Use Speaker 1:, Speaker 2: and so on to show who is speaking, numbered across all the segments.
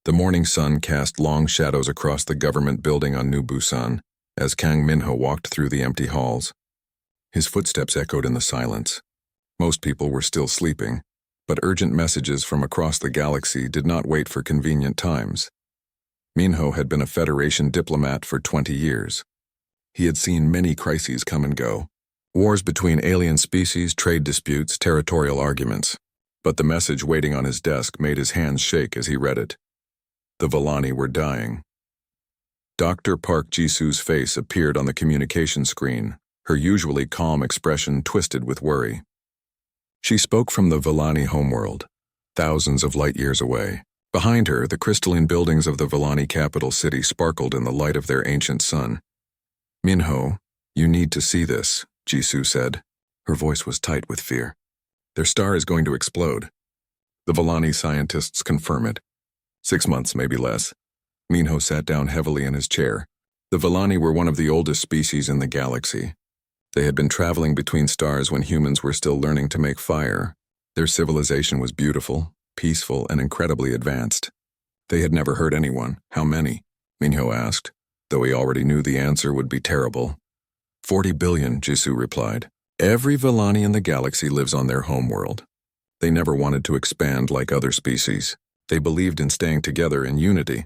Speaker 1: The morning sun cast long shadows across the government building on New Busan as Kang Minho walked through the empty halls. His footsteps echoed in the silence. Most people were still sleeping, but urgent messages from across the galaxy did not wait for convenient times. Minho had been a Federation diplomat for 20 years. He had seen many crises come and go. Wars between alien species, trade disputes, territorial arguments. But the message waiting on his desk made his hands shake as he read it. The Villani were dying. Dr. Park Jisoo's face appeared on the communication screen, her usually calm expression twisted with worry. She spoke from the Villani homeworld, thousands of light years away. Behind her, the crystalline buildings of the Villani capital city sparkled in the light of their ancient sun. "Minho, you need to see this," Jisoo said. Her voice was tight with fear. "Their star is going to explode. The Villani scientists confirm it. 6 months, maybe less." Minho sat down heavily in his chair. The Villani were one of the oldest species in the galaxy. They had been traveling between stars when humans were still learning to make fire. Their civilization was beautiful, peaceful, and incredibly advanced. They had never hurt anyone. How many? Minho asked, though he already knew the answer would be terrible. 40 billion, Jisoo replied. Every Villani in the galaxy lives on their homeworld. They never wanted to expand like other species. They believed in staying together in unity.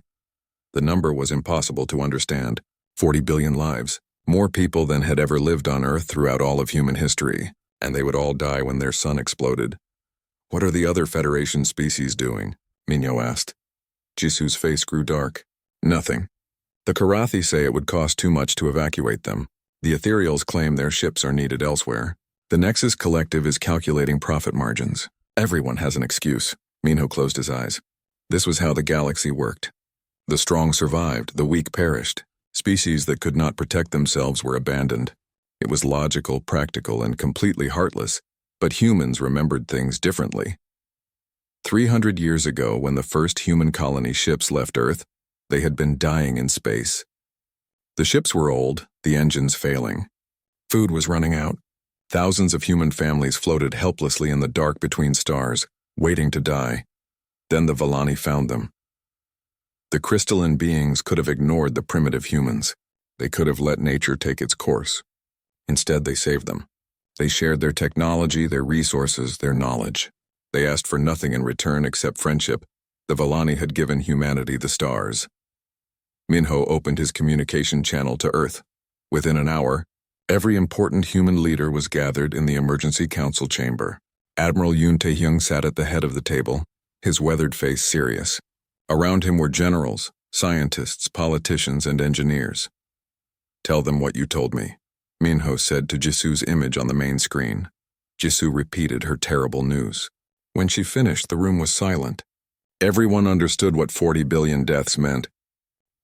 Speaker 1: The number was impossible to understand. 40 billion lives. More people than had ever lived on Earth throughout all of human history, and they would all die when their sun exploded. What are the other Federation species doing? Minho asked. Jisoo's face grew dark. Nothing. The Karathi say it would cost too much to evacuate them. The Ethereals claim their ships are needed elsewhere. The Nexus Collective is calculating profit margins. Everyone has an excuse. Minho closed his eyes. This was how the galaxy worked. The strong survived, the weak perished. Species that could not protect themselves were abandoned. It was logical, practical, and completely heartless, but humans remembered things differently. 300 years ago, when the first human colony ships left Earth, they had been dying in space. The ships were old, the engines failing. Food was running out. Thousands of human families floated helplessly in the dark between stars, waiting to die. Then the Villani found them. The crystalline beings could have ignored the primitive humans. They could have let nature take its course. Instead, they saved them. They shared their technology, their resources, their knowledge. They asked for nothing in return except friendship. The Villani had given humanity the stars. Minho opened his communication channel to Earth. Within an hour, every important human leader was gathered in the emergency council chamber. Admiral Yoon Tae-hyung sat at the head of the table, his weathered face serious. Around him were generals, scientists, politicians, and engineers. "Tell them what you told me," Minho said to Jisoo's image on the main screen. Jisoo repeated her terrible news. When she finished, the room was silent. Everyone understood what 40 billion deaths meant.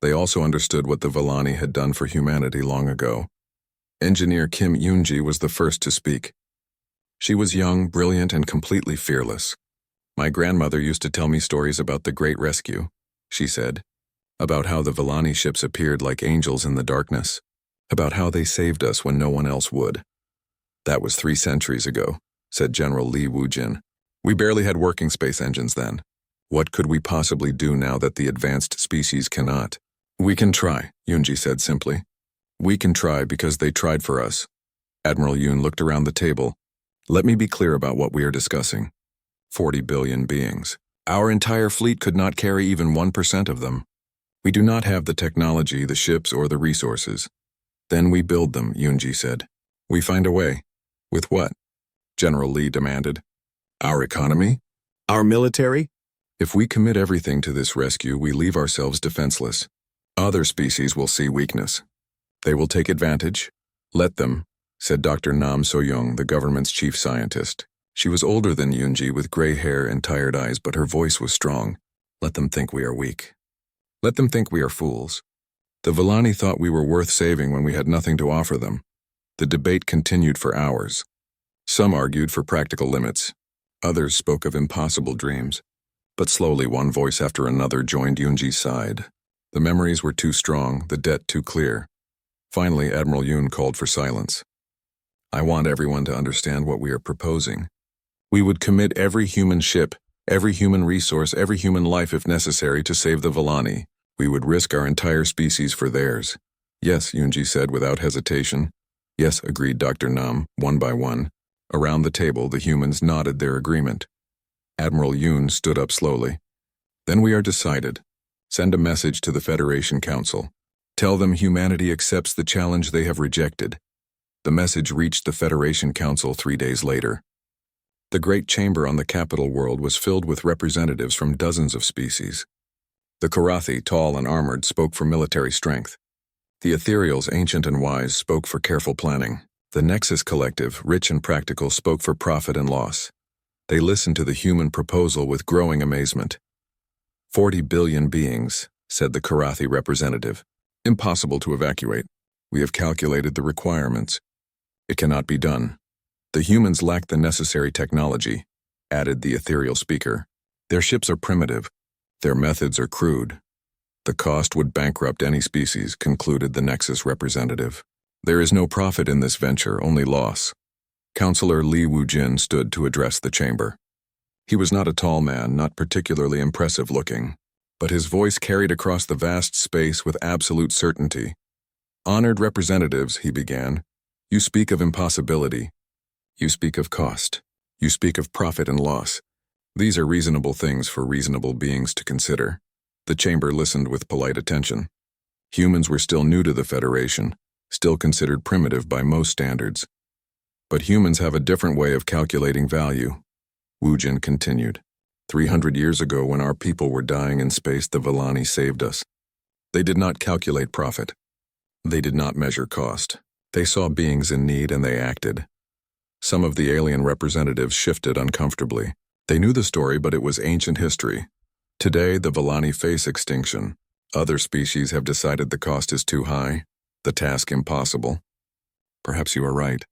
Speaker 1: They also understood what the Villani had done for humanity long ago. Engineer Kim Yoonji was the first to speak. She was young, brilliant, and completely fearless. "My grandmother used to tell me stories about the Great Rescue," she said, about how the Villani ships appeared like angels in the darkness, about how they saved us when no one else would. "That was 3 centuries ago," said General Lee Woo-jin. "We barely had working space engines then. What could we possibly do now that the advanced species cannot?" "We can try," Yoonji said simply. "We can try because they tried for us." Admiral Yoon looked around the table. "Let me be clear about what we are discussing. 40 billion beings. Our entire fleet could not carry even 1% of them. We do not have the technology, the ships, or the resources. Then we build them," Yoonji said. "We find a way." "With what?" General Lee demanded. "Our economy? Our military? If we commit everything to this rescue, we leave ourselves defenseless. Other species will see weakness. They will take advantage. Let them," said Dr. Nam So-young, the government's chief scientist. She was older than Yoonji with gray hair and tired eyes, but her voice was strong. "Let them think we are weak. Let them think we are fools. The Villani thought we were worth saving when we had nothing to offer them." The debate continued for hours. Some argued for practical limits. Others spoke of impossible dreams. But slowly one voice after another joined Yoonji's side. The memories were too strong, the debt too clear. Finally, Admiral Yoon called for silence. "I want everyone to understand what we are proposing. We would commit every human ship, Every human resource, every human life if necessary to save the Villani. We would risk our entire species for theirs. Yes, Yunji said without hesitation. Yes, agreed Dr. Nam, one by one. Around the table, the humans nodded their agreement. Admiral Yoon stood up slowly. Then we are decided. Send a message to the Federation Council. Tell them humanity accepts the challenge they have rejected. The message reached the Federation Council 3 days later. The great chamber on the capital world was filled with representatives from dozens of species. The Karathi, tall and armored, spoke for military strength. The Ethereals, ancient and wise, spoke for careful planning. The Nexus Collective, rich and practical, spoke for profit and loss. They listened to the human proposal with growing amazement. 40 billion beings, said the Karathi representative. Impossible to evacuate. We have calculated the requirements. It cannot be done. The humans lack the necessary technology, added the ethereal speaker. Their ships are primitive. Their methods are crude. The cost would bankrupt any species, concluded the Nexus representative. There is no profit in this venture, only loss. Counselor Li Wujin stood to address the chamber. He was not a tall man, not particularly impressive looking, but his voice carried across the vast space with absolute certainty. Honored representatives, he began, you speak of impossibility. You speak of cost. You speak of profit and loss. These are reasonable things for reasonable beings to consider. The chamber listened with polite attention. Humans were still new to the Federation, still considered primitive by most standards. But humans have a different way of calculating value. Wujin continued. 300 years ago, when our people were dying in space, the Villani saved us. They did not calculate profit. They did not measure cost. They saw beings in need and they acted. Some of the alien representatives shifted uncomfortably. They knew the story, but it was ancient history. Today, the Villani face extinction. Other species have decided the cost is too high, the task impossible. Perhaps you are right.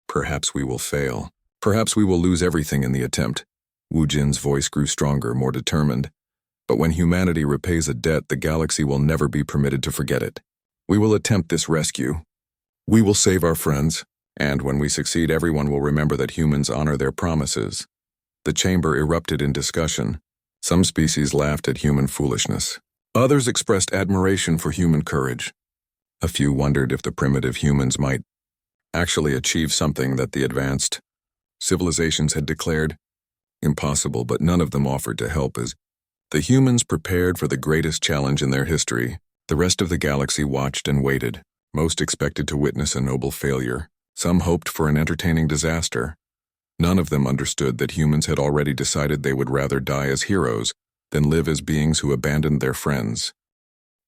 Speaker 1: Perhaps we will fail. Perhaps we will lose everything in the attempt. Wu Jin's voice grew stronger, more determined. But when humanity repays a debt, the galaxy will never be permitted to forget it. We will attempt this rescue. We will save our friends. And when we succeed, everyone will remember that humans honor their promises. The chamber erupted in discussion. Some species laughed at human foolishness. Others expressed admiration for human courage. A few wondered if the primitive humans might actually achieve something that the advanced civilizations had declared impossible, but none of them offered to help as the humans prepared for the greatest challenge in their history. The rest of the galaxy watched and waited. Most expected to witness a noble failure. Some hoped for an entertaining disaster. None of them understood that humans had already decided they would rather die as heroes than live as beings who abandoned their friends.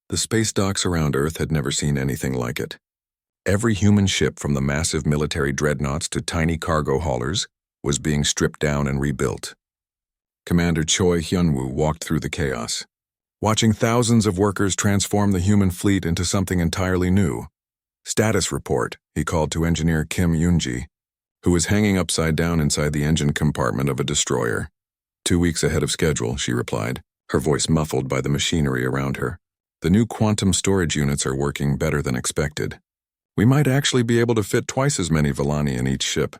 Speaker 1: The space docks around Earth had never seen anything like it. Every human ship, from the massive military dreadnoughts to tiny cargo haulers, was being stripped down and rebuilt. Commander Choi Hyunwoo walked through the chaos, watching thousands of workers transform the human fleet into something entirely new. Status report, he called to engineer Kim Yoonji, who was hanging upside down inside the engine compartment of a destroyer. 2 weeks ahead of schedule, she replied, her voice muffled by the machinery around her. The new quantum storage units are working better than expected. We might actually be able to fit twice as many Villani in each ship.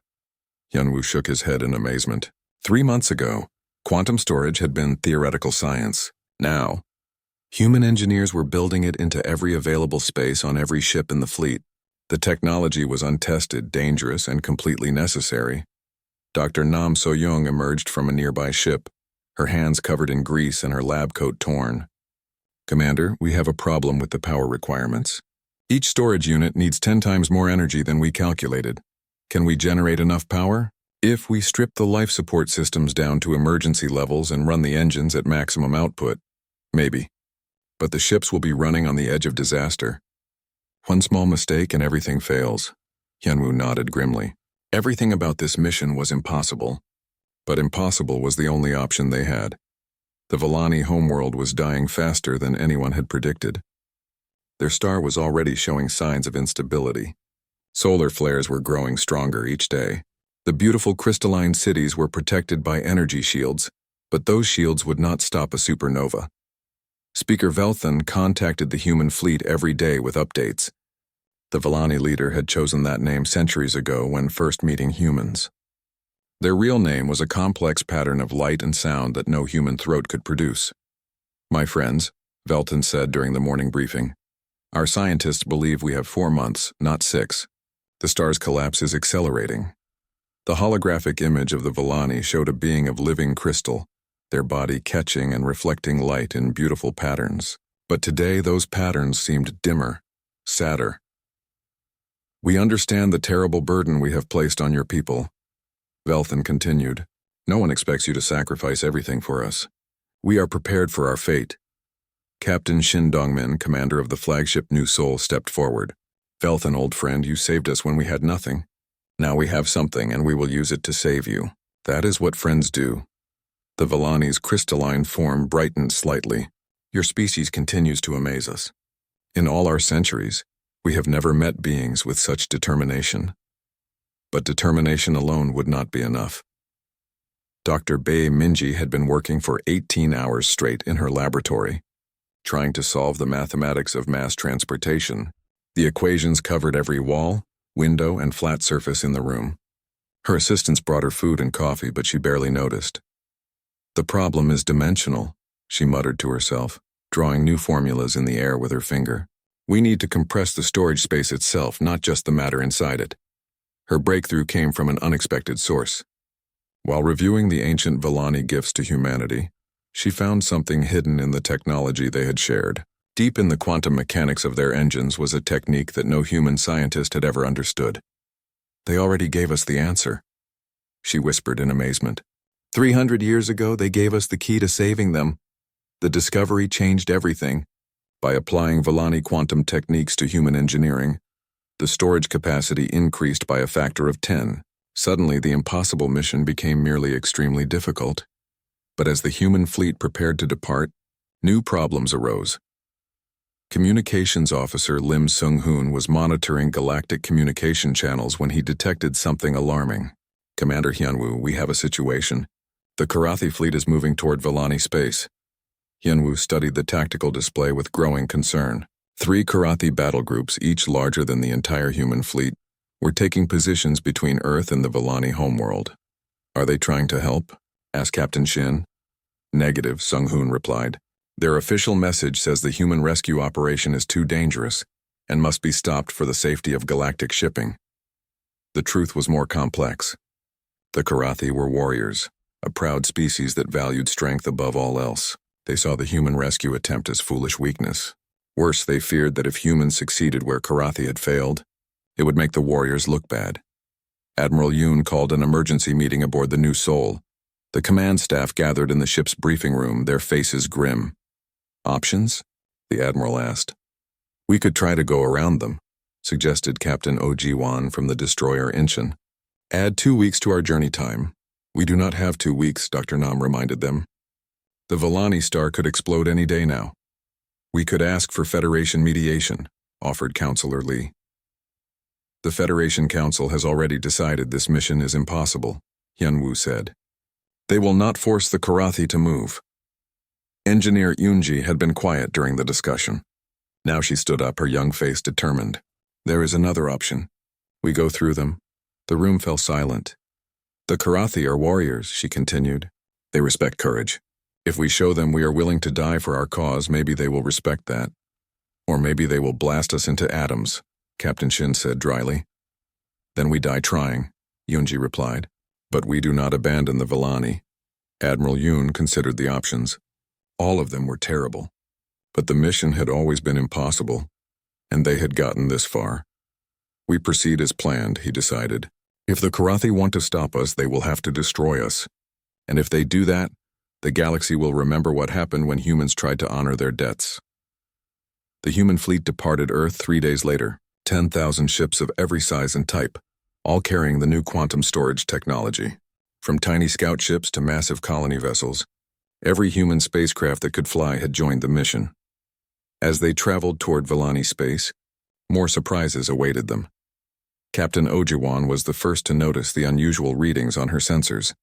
Speaker 1: Hyunwoo shook his head in amazement. 3 months ago, quantum storage had been theoretical science. Now, human engineers were building it into every available space on every ship in the fleet. The technology was untested, dangerous, and completely necessary. Dr. Nam So-young emerged from a nearby ship, her hands covered in grease and her lab coat torn. Commander, we have a problem with the power requirements. Each storage unit needs 10 times more energy than we calculated. Can we generate enough power? If we strip the life support systems down to emergency levels and run the engines at maximum output, maybe. But the ships will be running on the edge of disaster. One small mistake and everything fails. Hyunwoo nodded grimly. Everything about this mission was impossible. But impossible was the only option they had. The Villani homeworld was dying faster than anyone had predicted. Their star was already showing signs of instability. Solar flares were growing stronger each day. The beautiful crystalline cities were protected by energy shields, but those shields would not stop a supernova. Speaker Velthan contacted the human fleet every day with updates. The Villani leader had chosen that name centuries ago when first meeting humans. Their real name was a complex pattern of light and sound that no human throat could produce. "My friends," Velton said during the morning briefing, "our scientists believe we have 4 months, not 6. The star's collapse is accelerating." The holographic image of the Villani showed a being of living crystal, their body catching and reflecting light in beautiful patterns. But today those patterns seemed dimmer, sadder. "We understand the terrible burden we have placed on your people," Velton continued. "No one expects you to sacrifice everything for us. We are prepared for our fate." Captain Shin Dongmin, commander of the flagship New Seoul, stepped forward. "Velton, old friend, you saved us when we had nothing. Now we have something, and we will use it to save you. That is what friends do." The Villani's crystalline form brightened slightly. "Your species continues to amaze us. In all our centuries, we have never met beings with such determination." But determination alone would not be enough. Dr. Bae Minji had been working for 18 hours straight in her laboratory, trying to solve the mathematics of mass transportation. The equations covered every wall, window, and flat surface in the room. Her assistants brought her food and coffee, but she barely noticed. "The problem is dimensional," she muttered to herself, drawing new formulas in the air with her finger. "We need to compress the storage space itself, not just the matter inside it." Her breakthrough came from an unexpected source. While reviewing the ancient Villani gifts to humanity, she found something hidden in the technology they had shared. Deep in the quantum mechanics of their engines was a technique that no human scientist had ever understood. "They already gave us the answer," she whispered in amazement. 300 years ago, they gave us the key to saving them. The discovery changed everything. By applying Villani quantum techniques to human engineering, the storage capacity increased by a factor of 10. Suddenly, the impossible mission became merely extremely difficult. But as the human fleet prepared to depart, new problems arose. Communications officer Lim Sung-hoon was monitoring galactic communication channels when he detected something alarming. "Commander Hyunwoo, we have a situation. The Karathi fleet is moving toward Villani space." Hyunwoo studied the tactical display with growing concern. 3 Karathi battle groups, each larger than the entire human fleet, were taking positions between Earth and the Villani homeworld. "Are they trying to help?" asked Captain Shin. "Negative," Sung-hoon replied. "Their official message says the human rescue operation is too dangerous and must be stopped for the safety of galactic shipping." The truth was more complex. The Karathi were warriors, a proud species that valued strength above all else. They saw the human rescue attempt as foolish weakness. Worse, they feared that if humans succeeded where Karathi had failed, it would make the warriors look bad. Admiral Yoon called an emergency meeting aboard the New Seoul. The command staff gathered in the ship's briefing room, their faces grim. "Options?" the admiral asked. "We could try to go around them," suggested Captain Oh Ji-won from the destroyer Incheon. "Add 2 weeks to our journey time." "We do not have 2 weeks," Dr. Nam reminded them. "The Villani star could explode any day now." "We could ask for Federation mediation," offered Counselor Lee. "The Federation Council has already decided this mission is impossible," Hyunwoo said. "They will not force the Karathi to move." Engineer Yoonji had been quiet during the discussion. Now she stood up, her young face determined. "There is another option. We go through them." The room fell silent. "The Karathi are warriors," she continued. "They respect courage. If we show them we are willing to die for our cause, maybe they will respect that. Or maybe they will blast us into atoms," Captain Shin said dryly. "Then we die trying," Yoonji replied. "But we do not abandon the Villani." Admiral Yoon considered the options. All of them were terrible. But the mission had always been impossible, and they had gotten this far. "We proceed as planned," he decided. "If the Karathi want to stop us, they will have to destroy us. And if they do that, the galaxy will remember what happened when humans tried to honor their debts." The human fleet departed Earth 3 days later, 10,000 ships of every size and type, all carrying the new quantum storage technology. From tiny scout ships to massive colony vessels, every human spacecraft that could fly had joined the mission. As they traveled toward Villani space, more surprises awaited them. Captain Ojiwan was the first to notice the unusual readings on her sensors.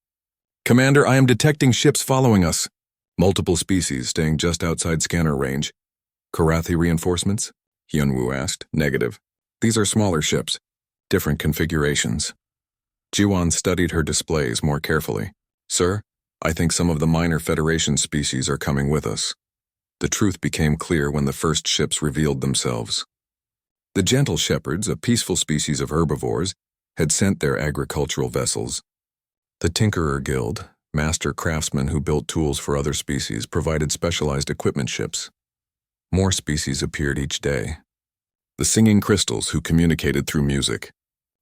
Speaker 1: "Commander, I am detecting ships following us. Multiple species staying just outside scanner range." "Karathi reinforcements?" Hyunwoo asked. "Negative. These are smaller ships, different configurations." Jiwan studied her displays more carefully. Sir, I think some of the minor Federation species are coming with us. The truth became clear when the first ships revealed themselves. The gentle shepherds, a peaceful species of herbivores, had sent their agricultural vessels. The Tinkerer Guild, master craftsmen who built tools for other species, provided specialized equipment ships. More species appeared each day. The singing crystals who communicated through music.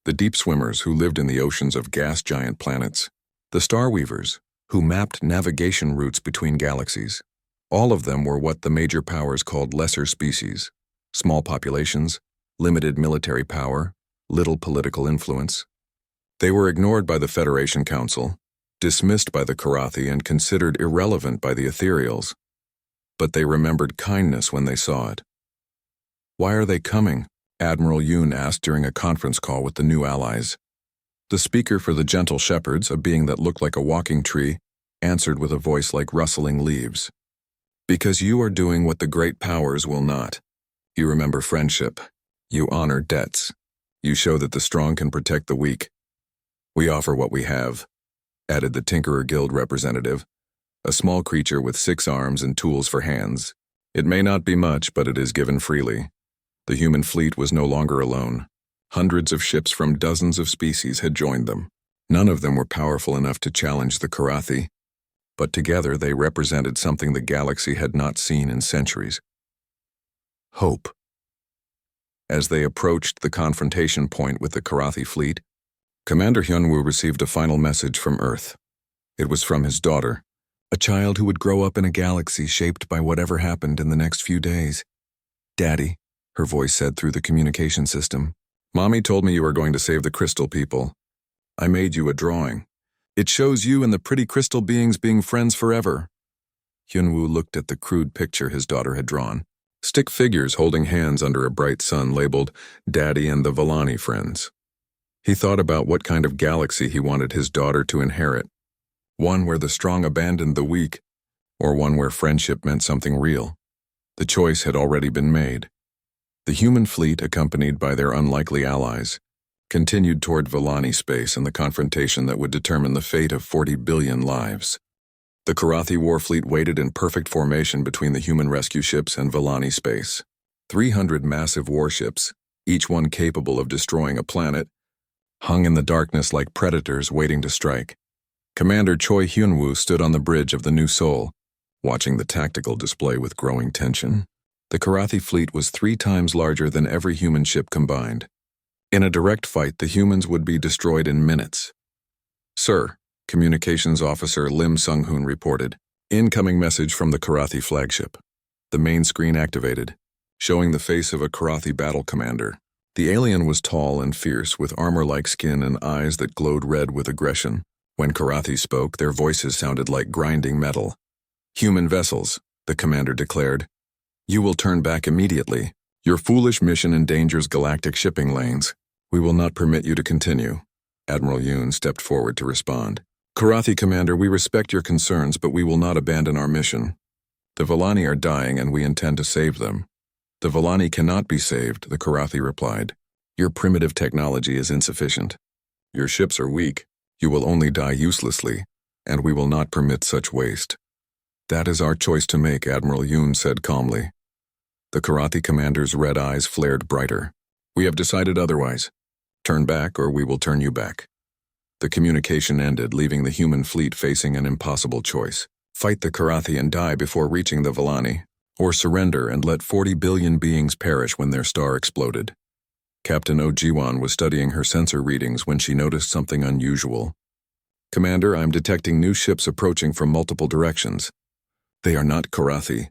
Speaker 1: The deep swimmers who lived in the oceans of gas giant planets. The star weavers who mapped navigation routes between galaxies. All of them were what the major powers called lesser species. Small populations, limited military power, little political influence. They were ignored by the Federation Council, dismissed by the Karathi, and considered irrelevant by the Ethereals. But they remembered kindness when they saw it. Why are they coming? Admiral Yoon asked during a conference call with the new allies. The speaker for the gentle shepherds, a being that looked like a walking tree, answered with a voice like rustling leaves. Because you are doing what the great powers will not. You remember friendship. You honor debts. You show that the strong can protect the weak. We offer what we have, added the Tinkerer Guild representative, a small creature with 6 arms and tools for hands. It may not be much, but it is given freely. The human fleet was no longer alone. Hundreds of ships from dozens of species had joined them. None of them were powerful enough to challenge the Karathi, but together they represented something the galaxy had not seen in centuries. Hope. As they approached the confrontation point with the Karathi fleet, Commander Hyunwoo received a final message from Earth. It was from his daughter, a child who would grow up in a galaxy shaped by whatever happened in the next few days. Daddy, her voice said through the communication system. Mommy told me you were going to save the crystal people. I made you a drawing. It shows you and the pretty crystal beings being friends forever. Hyunwoo looked at the crude picture his daughter had drawn. Stick figures holding hands under a bright sun labeled Daddy and the Vellani Friends. He thought about what kind of galaxy he wanted his daughter to inherit. One where the strong abandoned the weak, or one where friendship meant something real. The choice had already been made. The human fleet, accompanied by their unlikely allies, continued toward Vellani space and the confrontation that would determine the fate of 40 billion lives. The Karathi war fleet waited in perfect formation between the human rescue ships and Vellani space. 300 massive warships, each one capable of destroying a planet, hung in the darkness like predators waiting to strike. Commander Choi Hyunwoo stood on the bridge of the New Seoul, watching the tactical display with growing tension. The Karathi fleet was 3 times larger than every human ship combined. In a direct fight, the humans would be destroyed in minutes. Sir, Communications Officer Lim Sung-hoon reported. Incoming message from the Karathi flagship. The main screen activated, showing the face of a Karathi battle commander. The alien was tall and fierce, with armor-like skin and eyes that glowed red with aggression. When Karathi spoke, their voices sounded like grinding metal. Human vessels, the commander declared. You will turn back immediately. Your foolish mission endangers galactic shipping lanes. We will not permit you to continue. Admiral Yoon stepped forward to respond. Karathi Commander, we respect your concerns, but we will not abandon our mission. The Vellani are dying and we intend to save them. The Vellani cannot be saved, the Karathi replied. Your primitive technology is insufficient. Your ships are weak. You will only die uselessly, and we will not permit such waste. That is our choice to make, Admiral Yoon said calmly. The Karathi commander's red eyes flared brighter. We have decided otherwise. Turn back or we will turn you back. The communication ended, leaving the human fleet facing an impossible choice. Fight the Karathi and die before reaching the Vellani, or surrender and let 40 billion beings perish when their star exploded. Captain Oh Jiwon was studying her sensor readings when she noticed something unusual. Commander, I'm detecting new ships approaching from multiple directions. They are not Karathi.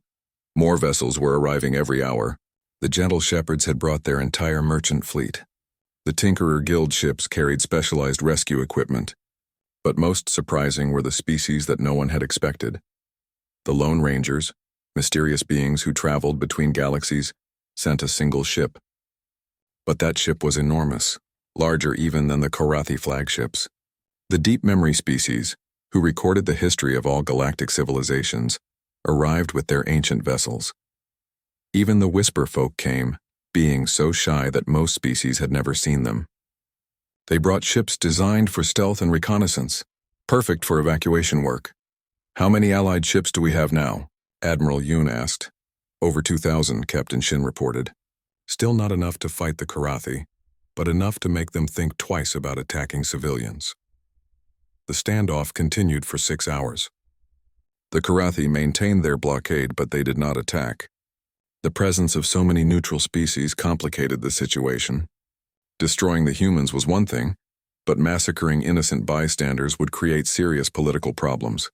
Speaker 1: More vessels were arriving every hour. The gentle shepherds had brought their entire merchant fleet. The Tinkerer Guild ships carried specialized rescue equipment. But most surprising were the species that no one had expected. The Lone Rangers, mysterious beings who traveled between galaxies, sent a single ship. But that ship was enormous, larger even than the Karathi flagships. The Deep Memory species, who recorded the history of all galactic civilizations, arrived with their ancient vessels. Even the Whisper folk came, beings so shy that most species had never seen them. They brought ships designed for stealth and reconnaissance, perfect for evacuation work. How many Allied ships do we have now? Admiral Yoon asked. Over 2,000, Captain Shin reported. Still not enough to fight the Karathi, but enough to make them think twice about attacking civilians. The standoff continued for 6 hours. The Karathi maintained their blockade, but they did not attack. The presence of so many neutral species complicated the situation. Destroying the humans was one thing, but massacring innocent bystanders would create serious political problems.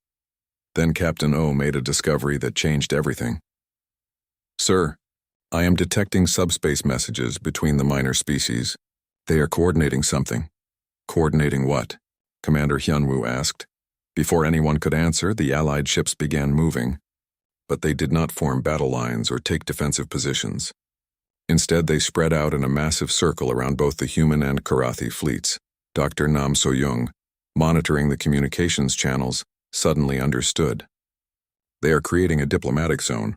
Speaker 1: Then Captain O made a discovery that changed everything. Sir, I am detecting subspace messages between the minor species. They are coordinating something. Coordinating what? Commander Hyunwoo asked. Before anyone could answer, the Allied ships began moving. But they did not form battle lines or take defensive positions. Instead, they spread out in a massive circle around both the human and Karathi fleets. Dr. Nam So-young, monitoring the communications channels, suddenly understood. They are creating a diplomatic zone.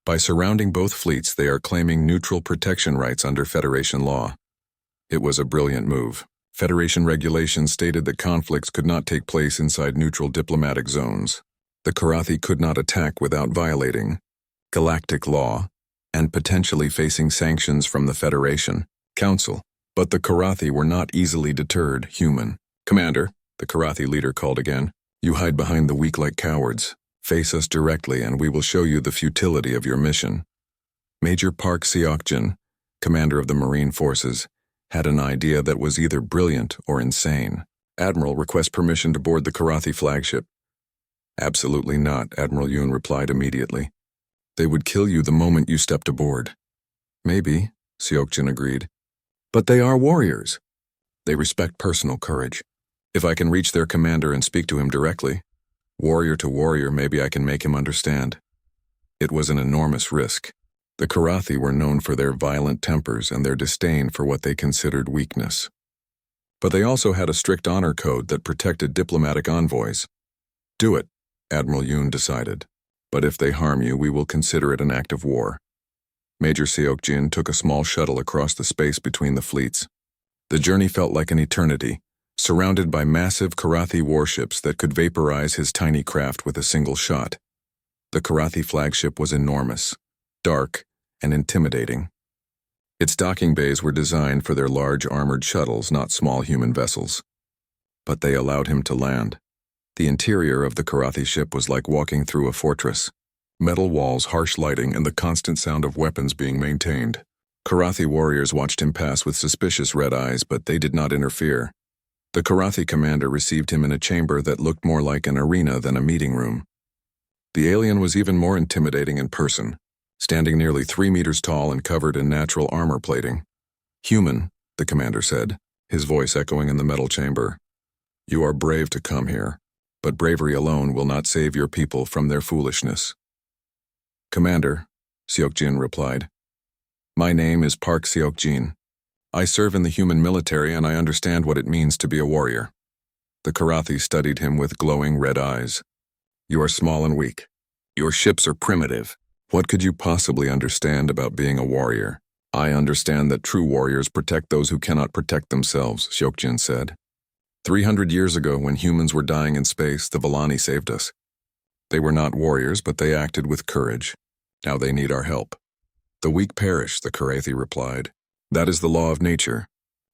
Speaker 1: By surrounding both fleets, they are claiming neutral protection rights under Federation law. It was a brilliant move. Federation regulations stated that conflicts could not take place inside neutral diplomatic zones. The Karathi could not attack without violating Galactic law and potentially facing sanctions from the Federation Council. But the Karathi were not easily deterred. Human. Commander, the Karathi leader called again. You hide behind the weak like cowards. Face us directly and we will show you the futility of your mission. Major Park Seok-jin, commander of the Marine Forces, had an idea that was either brilliant or insane. Admiral, request permission to board the Karathi flagship. Absolutely not, Admiral Yoon replied immediately. They would kill you the moment you stepped aboard. Maybe, Seok-jin agreed. But they are warriors. They respect personal courage. If I can reach their commander and speak to him directly, warrior to warrior, maybe I can make him understand. It was an enormous risk. The Karathi were known for their violent tempers and their disdain for what they considered weakness. But they also had a strict honor code that protected diplomatic envoys. Do it, Admiral Yoon decided. But if they harm you, we will consider it an act of war. Major Seok-jin took a small shuttle across the space between the fleets. The journey felt like an eternity, surrounded by massive Karathi warships that could vaporize his tiny craft with a single shot. The Karathi flagship was enormous, dark, and intimidating. Its docking bays were designed for their large armored shuttles, not small human vessels. But they allowed him to land. The interior of the Karathi ship was like walking through a fortress. Metal walls, harsh lighting, and the constant sound of weapons being maintained. Karathi warriors watched him pass with suspicious red eyes, but they did not interfere. The Karathi commander received him in a chamber that looked more like an arena than a meeting room. The alien was even more intimidating in person, standing nearly 3 meters tall and covered in natural armor plating. Human, the commander said, his voice echoing in the metal chamber. You are brave to come here, but bravery alone will not save your people from their foolishness. Commander, Seok-jin replied. My name is Park Seok-jin. I serve in the human military and I understand what it means to be a warrior. The Karathi studied him with glowing red eyes. You are small and weak. Your ships are primitive. What could you possibly understand about being a warrior? I understand that true warriors protect those who cannot protect themselves, Seok-jin said. 300 years ago, when humans were dying in space, the Vellani saved us. They were not warriors, but they acted with courage. Now they need our help. The weak perish, the Karathi replied. That is the law of nature.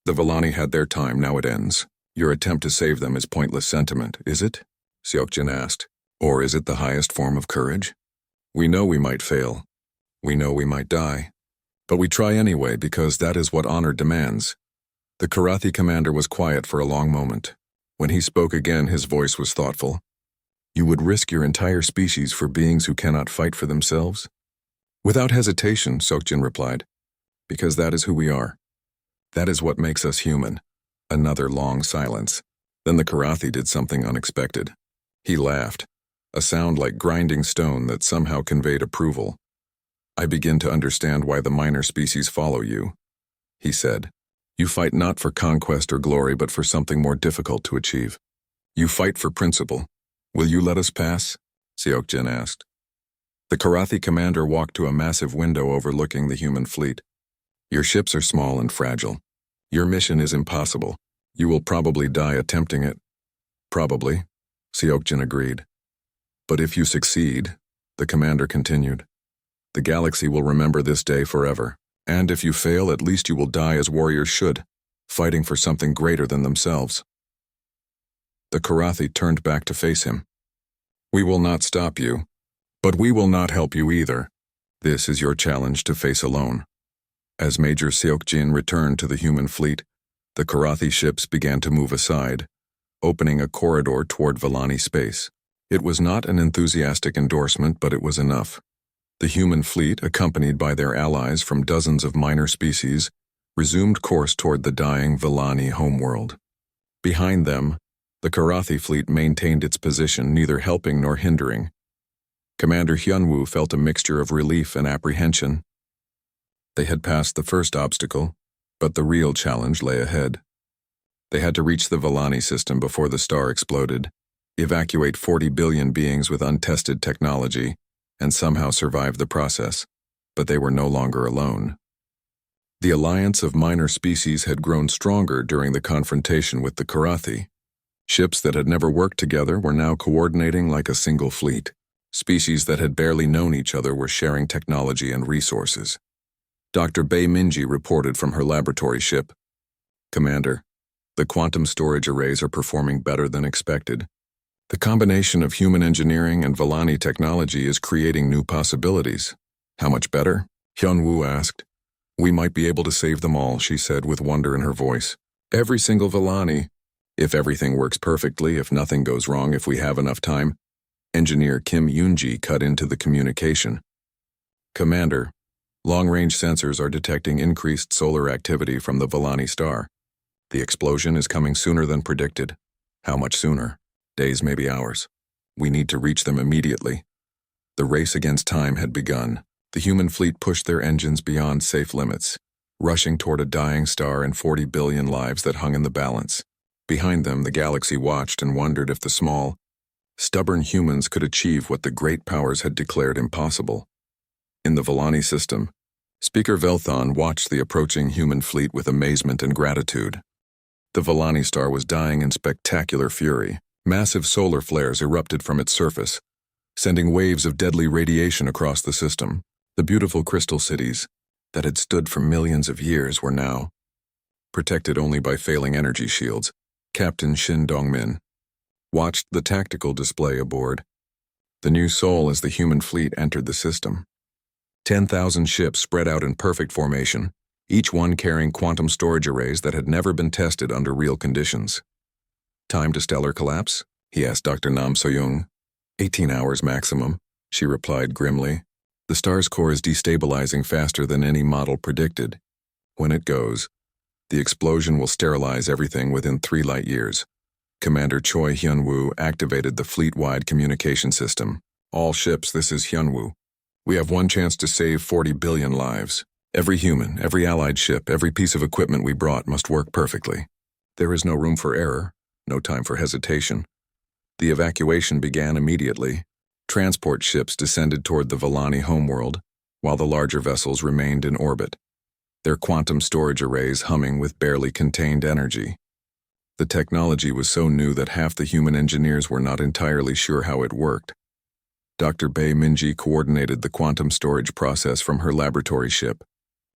Speaker 1: The Vellani had their time, now it ends. Your attempt to save them is pointless sentiment, is it? Seok-jin asked. Or is it the highest form of courage? We know we might fail. We know we might die. But we try anyway because that is what honor demands. The Karathi commander was quiet for a long moment. When he spoke again, his voice was thoughtful. You would risk your entire species for beings who cannot fight for themselves? Without hesitation, Seok-jin replied. Because that is who we are. That is what makes us human. Another long silence. Then the Karathi did something unexpected. He laughed, a sound like grinding stone that somehow conveyed approval. I begin to understand why the minor species follow you, he said. You fight not for conquest or glory, but for something more difficult to achieve. You fight for principle. Will you let us pass? Seok-jin asked. The Karathi commander walked to a massive window overlooking the human fleet. Your ships are small and fragile. Your mission is impossible. You will probably die attempting it. Probably, Seokjin agreed. But if you succeed, the commander continued, the galaxy will remember this day forever. And if you fail, at least you will die as warriors should, fighting for something greater than themselves. The Karathi turned back to face him. We will not stop you, but we will not help you either. This is your challenge to face alone. As Major Seokjin returned to the human fleet, the Karathi ships began to move aside, opening a corridor toward Vellani space. It was not an enthusiastic endorsement, but it was enough. The human fleet, accompanied by their allies from dozens of minor species, resumed course toward the dying Vellani homeworld. Behind them, the Karathi fleet maintained its position, neither helping nor hindering. Commander Hyunwoo felt a mixture of relief and apprehension. They had passed the first obstacle, but the real challenge lay ahead. They had to reach the Vellani system before the star exploded, evacuate 40 billion beings with untested technology, and somehow survive the process, but they were no longer alone. The alliance of minor species had grown stronger during the confrontation with the Karathi. Ships that had never worked together were now coordinating like a single fleet. Species that had barely known each other were sharing technology and resources. Dr. Bae Minji reported from her laboratory ship. Commander, the quantum storage arrays are performing better than expected. The combination of human engineering and Vellani technology is creating new possibilities. How much better? Hyunwoo asked. We might be able to save them all, she said with wonder in her voice. Every single Vellani. If everything works perfectly, if nothing goes wrong, if we have enough time. Engineer Kim Yoonji cut into the communication. Commander, long-range sensors are detecting increased solar activity from the Vellani star. The explosion is coming sooner than predicted. How much sooner? Days, maybe hours. We need to reach them immediately. The race against time had begun. The human fleet pushed their engines beyond safe limits, rushing toward a dying star and 40 billion lives that hung in the balance. Behind them, the galaxy watched and wondered if the small, stubborn humans could achieve what the great powers had declared impossible. In the Vellani system, Speaker Velthon watched the approaching human fleet with amazement and gratitude. The Vellani star was dying in spectacular fury. Massive solar flares erupted from its surface, sending waves of deadly radiation across the system. The beautiful crystal cities that had stood for millions of years were now protected only by failing energy shields. Captain Shin Dongmin watched the tactical display aboard. The new Seoul as the human fleet entered the system. 10,000 ships spread out in perfect formation, each one carrying quantum storage arrays that had never been tested under real conditions. Time to stellar collapse? He asked Dr. Nam Soyoung. 18 hours maximum, she replied grimly. The star's core is destabilizing faster than any model predicted. When it goes, the explosion will sterilize everything within 3 light years. Commander Choi Hyunwoo activated the fleet-wide communication system. All ships, this is Hyunwoo. We have one chance to save 40 billion lives. Every human, every allied ship, every piece of equipment we brought must work perfectly. There is no room for error. No time for hesitation. The evacuation began immediately. Transport ships descended toward the Vellani homeworld, while the larger vessels remained in orbit, their quantum storage arrays humming with barely contained energy. The technology was so new that half the human engineers were not entirely sure how it worked. Dr. Bae Minji coordinated the quantum storage process from her laboratory ship.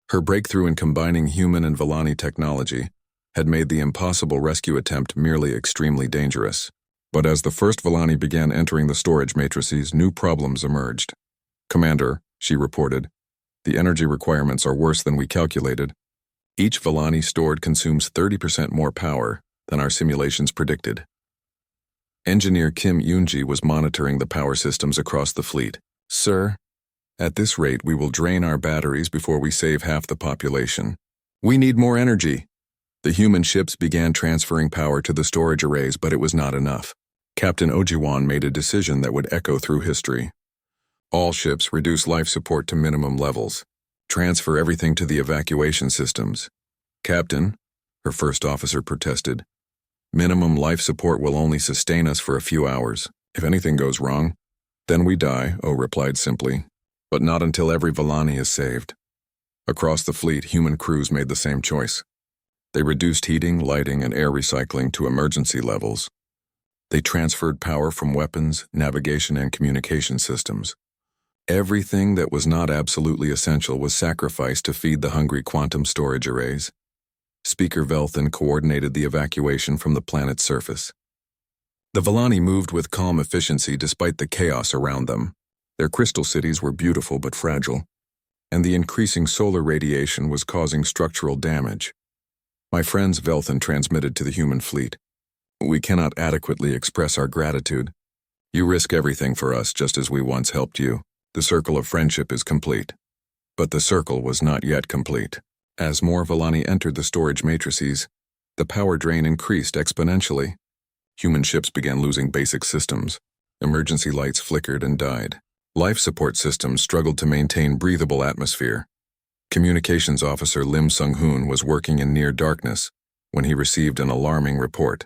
Speaker 1: Her breakthrough in combining human and Vellani technology had made the impossible rescue attempt merely extremely dangerous. But as the first Vellani began entering the storage matrices, new problems emerged. Commander, she reported, the energy requirements are worse than we calculated. Each Vellani stored consumes 30% more power than our simulations predicted. Engineer Kim Yoonji was monitoring the power systems across the fleet. Sir, at this rate we will drain our batteries before we save half the population. We need more energy. The human ships began transferring power to the storage arrays, but it was not enough. Captain Ojiwan made a decision that would echo through history. All ships reduce life support to minimum levels. Transfer everything to the evacuation systems. Captain, her first officer protested, minimum life support will only sustain us for a few hours. If anything goes wrong, then we die, O replied simply. But not until every Vellani is saved. Across the fleet, human crews made the same choice. They reduced heating, lighting, and air recycling to emergency levels. They transferred power from weapons, navigation, and communication systems. Everything that was not absolutely essential was sacrificed to feed the hungry quantum storage arrays. Speaker Velthan coordinated the evacuation from the planet's surface. The Vellani moved with calm efficiency despite the chaos around them. Their crystal cities were beautiful but fragile, and the increasing solar radiation was causing structural damage. My friends, Velthan transmitted to the human fleet. We cannot adequately express our gratitude. You risk everything for us just as we once helped you. The circle of friendship is complete. But the circle was not yet complete. As more Vellani entered the storage matrices, the power drain increased exponentially. Human ships began losing basic systems. Emergency lights flickered and died. Life support systems struggled to maintain breathable atmosphere. Communications officer Lim Sung-hoon was working in near darkness when he received an alarming report.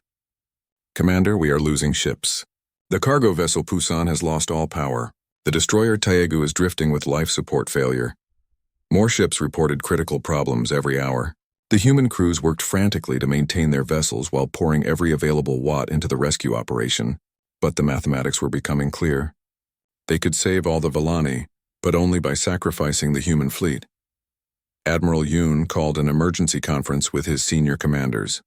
Speaker 1: Commander, we are losing ships. The cargo vessel Pusan has lost all power. The destroyer Taegu is drifting with life support failure. More ships reported critical problems every hour. The human crews worked frantically to maintain their vessels while pouring every available watt into the rescue operation, but the mathematics were becoming clear. They could save all the Vellani, but only by sacrificing the human fleet. Admiral Yoon called an emergency conference with his senior commanders.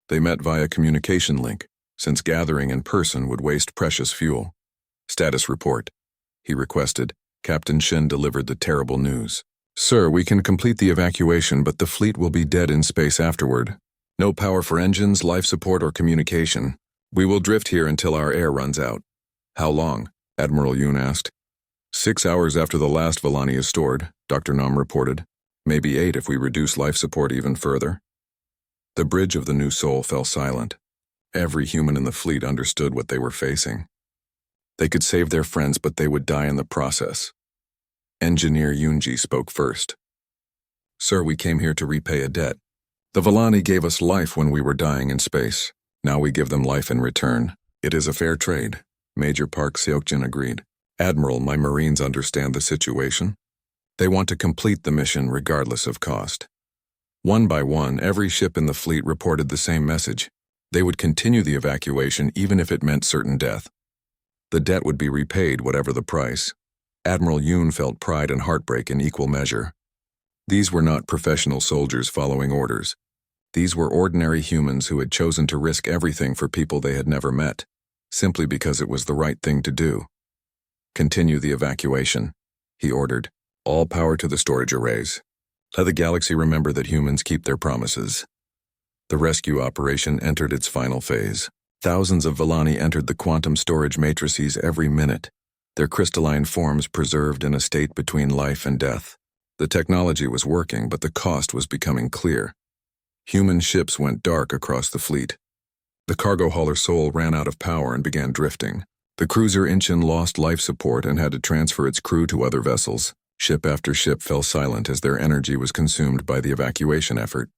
Speaker 1: They met via communication link, since gathering in person would waste precious fuel. Status report. He requested. Captain Shin delivered the terrible news. Sir, we can complete the evacuation, but the fleet will be dead in space afterward. No power for engines, life support, or communication. We will drift here until our air runs out. How long? Admiral Yoon asked. 6 hours after the last Vellani is stored, Dr. Nam reported. Maybe 8 if we reduce life support even further. The bridge of the New Sol fell silent. Every human in the fleet understood what they were facing. They could save their friends, but they would die in the process. Engineer Yoonji spoke first. Sir, we came here to repay a debt. The Vellani gave us life when we were dying in space. Now we give them life in return. It is a fair trade. Major Park Seokjin agreed. Admiral, my Marines understand the situation. They want to complete the mission regardless of cost. One by one, every ship in the fleet reported the same message. They would continue the evacuation even if it meant certain death. The debt would be repaid whatever the price. Admiral Yoon felt pride and heartbreak in equal measure. These were not professional soldiers following orders. These were ordinary humans who had chosen to risk everything for people they had never met, simply because it was the right thing to do. Continue the evacuation, he ordered. All power to the storage arrays. Let the galaxy remember that humans keep their promises. The rescue operation entered its final phase. Thousands of Vellani entered the quantum storage matrices every minute, their crystalline forms preserved in a state between life and death. The technology was working, but the cost was becoming clear. Human ships went dark across the fleet. The cargo hauler Sol ran out of power and began drifting. The cruiser Incheon lost life support and had to transfer its crew to other vessels. Ship after ship fell silent as their energy was consumed by the evacuation effort.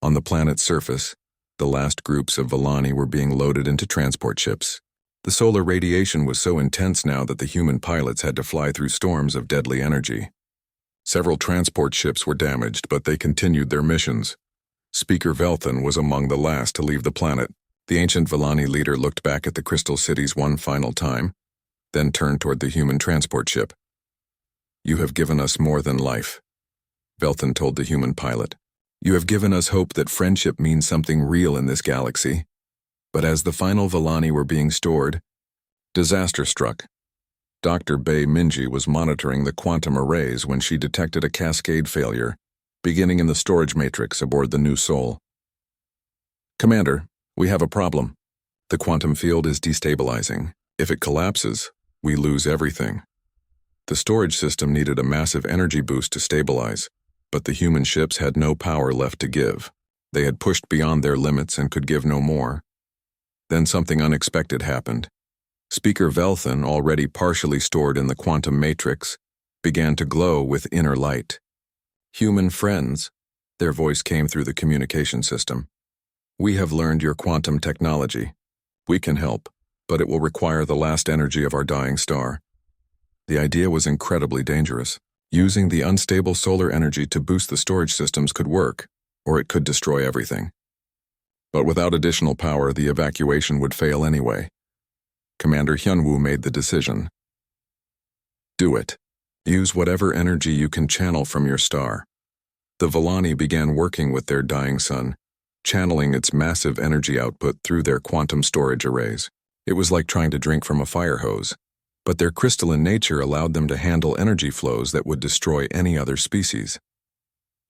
Speaker 1: On the planet's surface, the last groups of Vellani were being loaded into transport ships. The solar radiation was so intense now that the human pilots had to fly through storms of deadly energy. Several transport ships were damaged, but they continued their missions. Speaker Velthan was among the last to leave the planet. The ancient Vellani leader looked back at the crystal cities one final time, then turned toward the human transport ship. You have given us more than life, Velthan told the human pilot. You have given us hope that friendship means something real in this galaxy. But as the final Vellani were being stored, disaster struck. Dr. Bei Minji was monitoring the quantum arrays when she detected a cascade failure, beginning in the storage matrix aboard the New Sol. Commander, we have a problem. The quantum field is destabilizing. If it collapses, we lose everything. The storage system needed a massive energy boost to stabilize, but the human ships had no power left to give. They had pushed beyond their limits and could give no more. Then something unexpected happened. Speaker Velthan, already partially stored in the quantum matrix, began to glow with inner light. Human friends, their voice came through the communication system. We have learned your quantum technology. We can help, but it will require the last energy of our dying star. The idea was incredibly dangerous. Using the unstable solar energy to boost the storage systems could work, or it could destroy everything. But without additional power, the evacuation would fail anyway. Commander Hyunwoo made the decision. Do it. Use whatever energy you can channel from your star. The Volani began working with their dying sun, channeling its massive energy output through their quantum storage arrays. It was like trying to drink from a fire hose, but their crystalline nature allowed them to handle energy flows that would destroy any other species.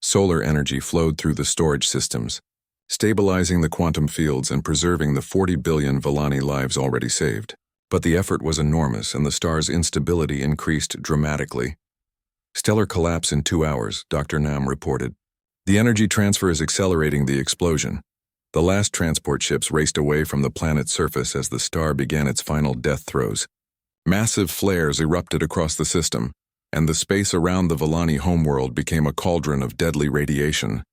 Speaker 1: Solar energy flowed through the storage systems, stabilizing the quantum fields and preserving the 40 billion Volani lives already saved. But the effort was enormous and the star's instability increased dramatically. Stellar collapse in 2 hours, Dr. Nam reported. The energy transfer is accelerating the explosion. The last transport ships raced away from the planet's surface as the star began its final death throes. Massive flares erupted across the system, and the space around the Volani homeworld became a cauldron of deadly radiation.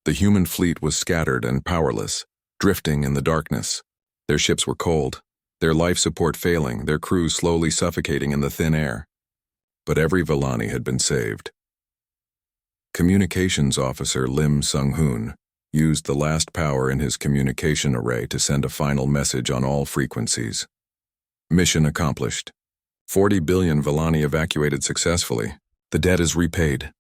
Speaker 1: The human fleet was scattered and powerless, drifting in the darkness. Their ships were cold, their life support failing, their crews slowly suffocating in the thin air. But every Volani had been saved. Communications Officer Lim Sung-hoon used the last power in his communication array to send a final message on all frequencies. Mission accomplished. 40 billion Volani evacuated successfully. The debt is repaid.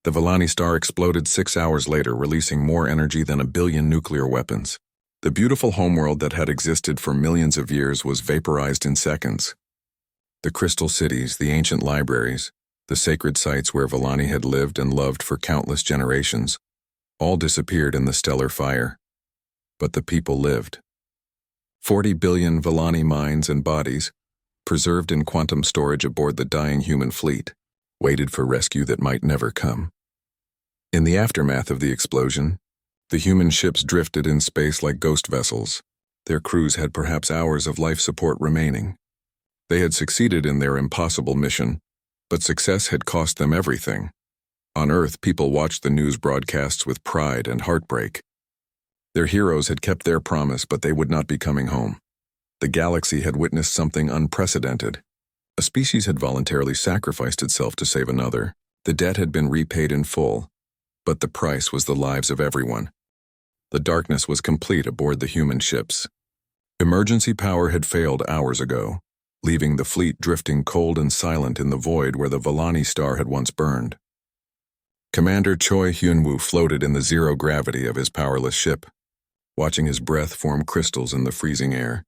Speaker 1: The Volani star exploded 6 hours later, releasing more energy than 1 billion nuclear weapons. The beautiful homeworld that had existed for millions of years was vaporized in seconds. The crystal cities, the ancient libraries, the sacred sites where Volani had lived and loved for countless generations, all disappeared in the stellar fire. But the people lived. 40 billion Volani minds and bodies, preserved in quantum storage aboard the dying human fleet, waited for rescue that might never come. In the aftermath of the explosion, the human ships drifted in space like ghost vessels. Their crews had perhaps hours of life support remaining. They had succeeded in their impossible mission, but success had cost them everything. On Earth, people watched the news broadcasts with pride and heartbreak. Their heroes had kept their promise, but they would not be coming home. The galaxy had witnessed something unprecedented. A species had voluntarily sacrificed itself to save another. The debt had been repaid in full, but the price was the lives of everyone. The darkness was complete aboard the human ships. Emergency power had failed hours ago, leaving the fleet drifting cold and silent in the void where the Volani star had once burned. Commander Choi Hyunwoo floated in the zero gravity of his powerless ship, watching his breath form crystals in the freezing air.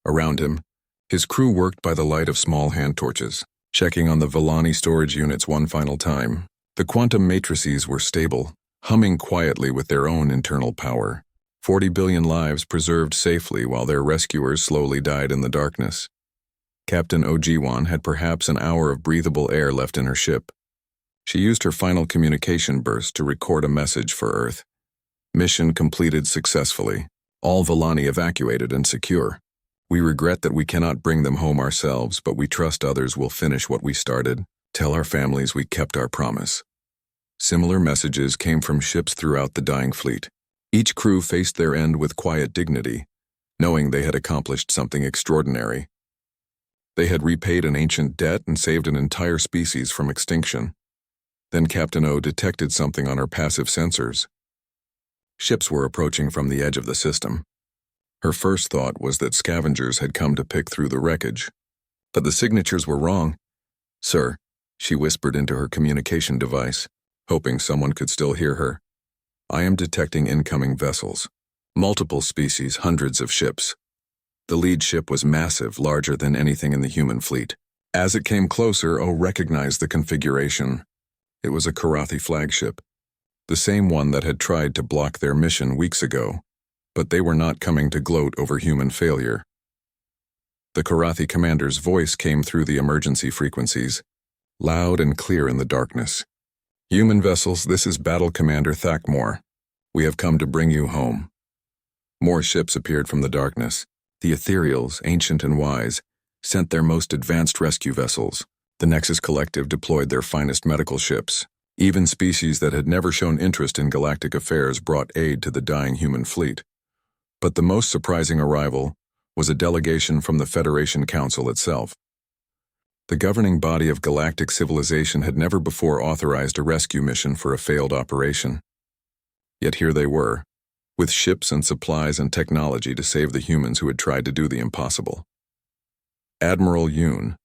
Speaker 1: Around him, his crew worked by the light of small hand torches, checking on the Volani storage units one final time. The quantum matrices were stable, humming quietly with their own internal power. 40 billion lives preserved safely while their rescuers slowly died in the darkness. Captain Oh Ji-won had perhaps an hour of breathable air left in her ship. She used her final communication burst to record a message for Earth. Mission completed successfully. All Volani evacuated and secure. We regret that we cannot bring them home ourselves, but we trust others will finish what we started. Tell our families we kept our promise. Similar messages came from ships throughout the dying fleet. Each crew faced their end with quiet dignity, knowing they had accomplished something extraordinary. They had repaid an ancient debt and saved an entire species from extinction. Then Captain O detected something on her passive sensors. Ships were approaching from the edge of the system. Her first thought was that scavengers had come to pick through the wreckage. But the signatures were wrong. "Sir," she whispered into her communication device, hoping someone could still hear her. "I am detecting incoming vessels. Multiple species, hundreds of ships." The lead ship was massive, larger than anything in the human fleet. As it came closer, O recognized the configuration. It was a Karathi flagship, the same one that had tried to block their mission weeks ago, but they were not coming to gloat over human failure. The Karathi commander's voice came through the emergency frequencies, loud and clear in the darkness. "Human vessels, this is Battle Commander Thakmore. We have come to bring you home." More ships appeared from the darkness. The Ethereals, ancient and wise, sent their most advanced rescue vessels. The Nexus Collective deployed their finest medical ships. Even species that had never shown interest in galactic affairs brought aid to the dying human fleet. But the most surprising arrival was a delegation from the Federation Council itself. The governing body of galactic civilization had never before authorized a rescue mission for a failed operation. Yet here they were, with ships and supplies and technology to save the humans who had tried to do the impossible. Admiral Yoon,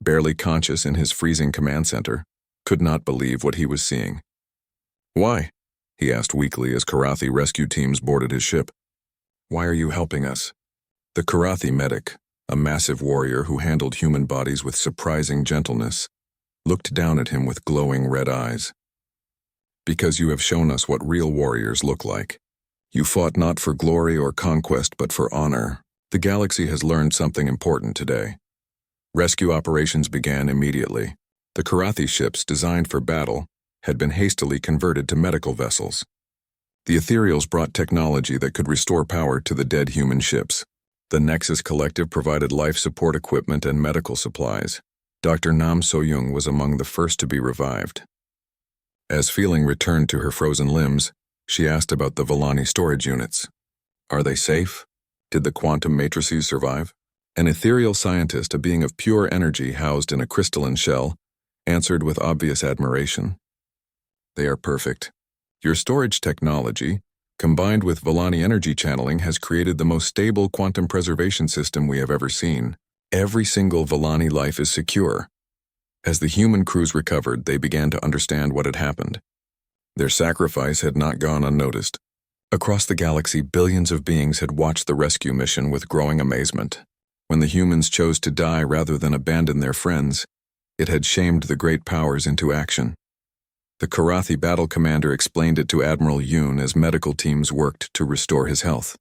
Speaker 1: barely conscious in his freezing command center, could not believe what he was seeing. "Why?" he asked weakly as Karathi rescue teams boarded his ship. "Why are you helping us?" The Karathi medic, a massive warrior who handled human bodies with surprising gentleness, looked down at him with glowing red eyes. "Because you have shown us what real warriors look like. You fought not for glory or conquest but for honor. The galaxy has learned something important today." Rescue operations began immediately. The Karathi ships, designed for battle, had been hastily converted to medical vessels. The Ethereals brought technology that could restore power to the dead human ships. The Nexus Collective provided life support equipment and medical supplies. Dr. Nam So-young was among the first to be revived. As feeling returned to her frozen limbs, she asked about the Vellani storage units. "Are they safe? Did the quantum matrices survive?" An ethereal scientist, a being of pure energy housed in a crystalline shell, answered with obvious admiration. "They are perfect. Your storage technology, combined with Vellani energy channeling, has created the most stable quantum preservation system we have ever seen. Every single Vellani life is secure." As the human crews recovered, they began to understand what had happened. Their sacrifice had not gone unnoticed. Across the galaxy, billions of beings had watched the rescue mission with growing amazement. When the humans chose to die rather than abandon their friends, it had shamed the great powers into action. The Karathi battle commander explained it to Admiral Yoon as medical teams worked to restore his health.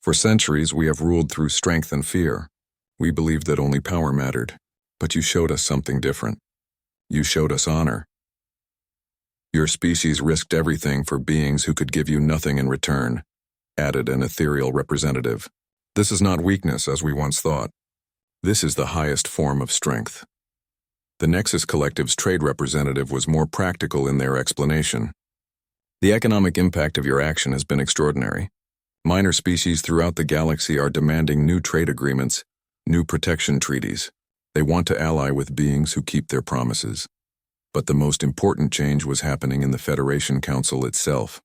Speaker 1: "For centuries we have ruled through strength and fear. We believed that only power mattered, but you showed us something different. You showed us honor. Your species risked everything for beings who could give you nothing in return," added an ethereal representative. "This is not weakness as we once thought. This is the highest form of strength." The Nexus Collective's trade representative was more practical in their explanation. "The economic impact of your action has been extraordinary. Minor species throughout the galaxy are demanding new trade agreements, new protection treaties. They want to ally with beings who keep their promises. But the most important change was happening in the Federation Council itself."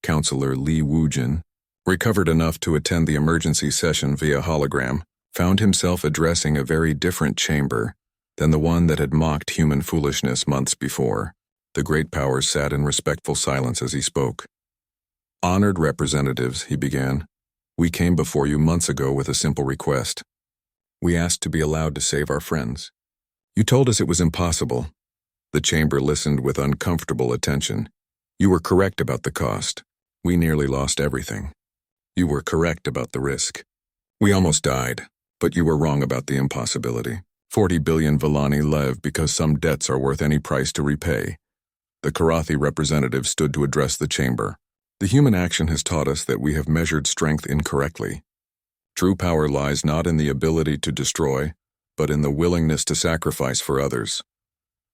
Speaker 1: Counselor Li Wujin, recovered enough to attend the emergency session via hologram, found himself addressing a very different chamber than the one that had mocked human foolishness months before. The great powers sat in respectful silence as he spoke. "Honored representatives," he began, "we came before you months ago with a simple request. We asked to be allowed to save our friends. You told us it was impossible." The chamber listened with uncomfortable attention. "You were correct about the cost. We nearly lost everything. You were correct about the risk. We almost died, but you were wrong about the impossibility. 40 billion Vellani live because some debts are worth any price to repay." The Karathi representative stood to address the chamber. "The human action has taught us that we have measured strength incorrectly. True power lies not in the ability to destroy, but in the willingness to sacrifice for others."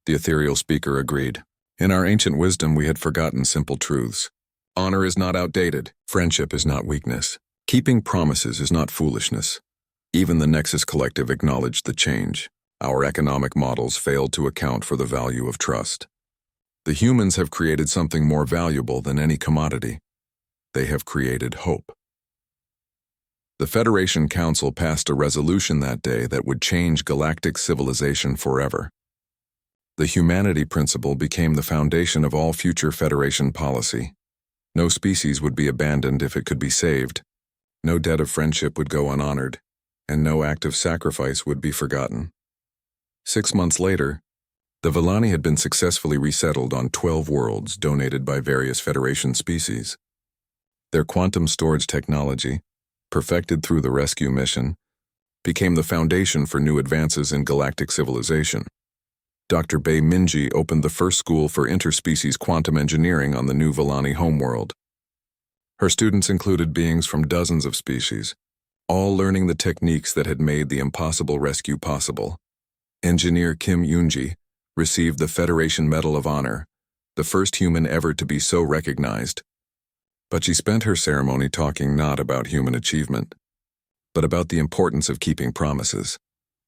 Speaker 1: The ethereal speaker agreed. "In our ancient wisdom we had forgotten simple truths. Honor is not outdated. Friendship is not weakness. Keeping promises is not foolishness." Even the Nexus Collective acknowledged the change. Our economic models failed to account for the value of trust. The humans have created something more valuable than any commodity. They have created hope. The Federation Council passed a resolution that day that would change galactic civilization forever. The humanity principle became the foundation of all future Federation policy. No species would be abandoned if it could be saved. No debt of friendship would go unhonored, and no act of sacrifice would be forgotten. 6 months later, the Vellani had been successfully resettled on 12 worlds donated by various Federation species. Their quantum storage technology, perfected through the rescue mission, became the foundation for new advances in galactic civilization. Dr. Bei Minji opened the first school for interspecies quantum engineering on the new Vellani homeworld. Her students included beings from dozens of species, all learning the techniques that had made the impossible rescue possible. Engineer Kim Yoonji received the Federation Medal of Honor, the first human ever to be so recognized. But she spent her ceremony talking not about human achievement, but about the importance of keeping promises.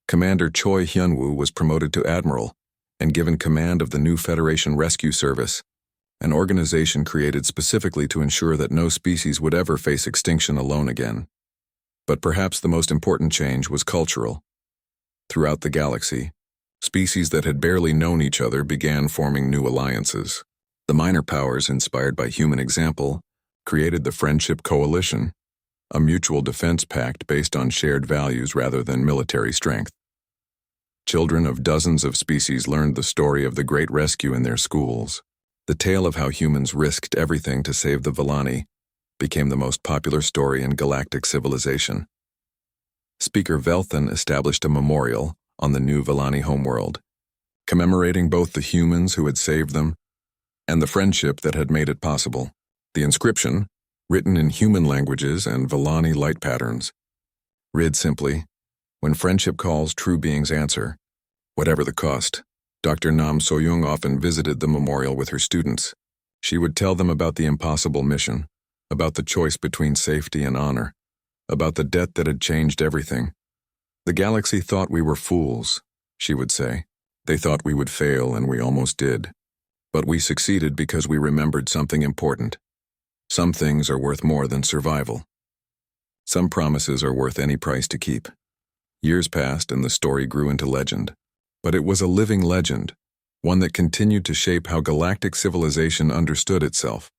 Speaker 1: Commander Choi Hyunwoo was promoted to Admiral and given command of the new Federation Rescue Service, an organization created specifically to ensure that no species would ever face extinction alone again. But perhaps the most important change was cultural. Throughout the galaxy, species that had barely known each other began forming new alliances. The minor powers, inspired by human example, created the Friendship Coalition, a mutual defense pact based on shared values rather than military strength. Children of dozens of species learned the story of the Great Rescue in their schools. The tale of how humans risked everything to save the Villani became the most popular story in galactic civilization. Speaker Velthan established a memorial on the new Villani homeworld, commemorating both the humans who had saved them and the friendship that had made it possible. The inscription, written in human languages and Villani light patterns, read simply, "When friendship calls, true beings answer, whatever the cost." Dr. Nam Soyoung often visited the memorial with her students. She would tell them about the impossible mission, about the choice between safety and honor, about the debt that had changed everything. "The galaxy thought we were fools," she would say. "They thought we would fail, and we almost did. But we succeeded because we remembered something important. Some things are worth more than survival. Some promises are worth any price to keep." Years passed and the story grew into legend. But it was a living legend, one that continued to shape how galactic civilization understood itself.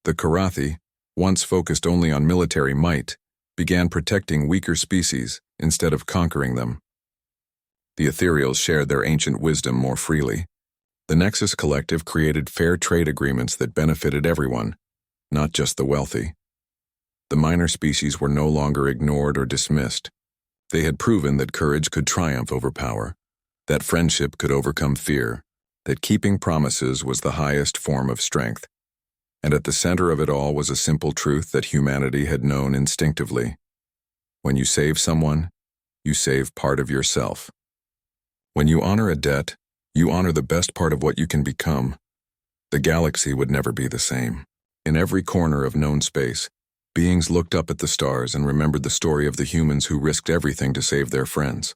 Speaker 1: The Karathi, once focused only on military might, began protecting weaker species instead of conquering them. The Ethereals shared their ancient wisdom more freely. The Nexus Collective created fair trade agreements that benefited everyone, not just the wealthy. The minor species were no longer ignored or dismissed. They had proven that courage could triumph over power, that friendship could overcome fear, that keeping promises was the highest form of strength. And at the center of it all was a simple truth that humanity had known instinctively. When you save someone, you save part of yourself. When you honor a debt, you honor the best part of what you can become. The galaxy would never be the same. In every corner of known space, beings looked up at the stars and remembered the story of the humans who risked everything to save their friends.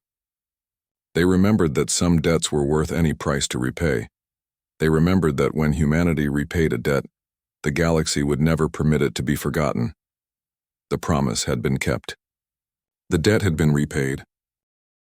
Speaker 1: They remembered that some debts were worth any price to repay. They remembered that when humanity repaid a debt, the galaxy would never permit it to be forgotten. The promise had been kept. The debt had been repaid,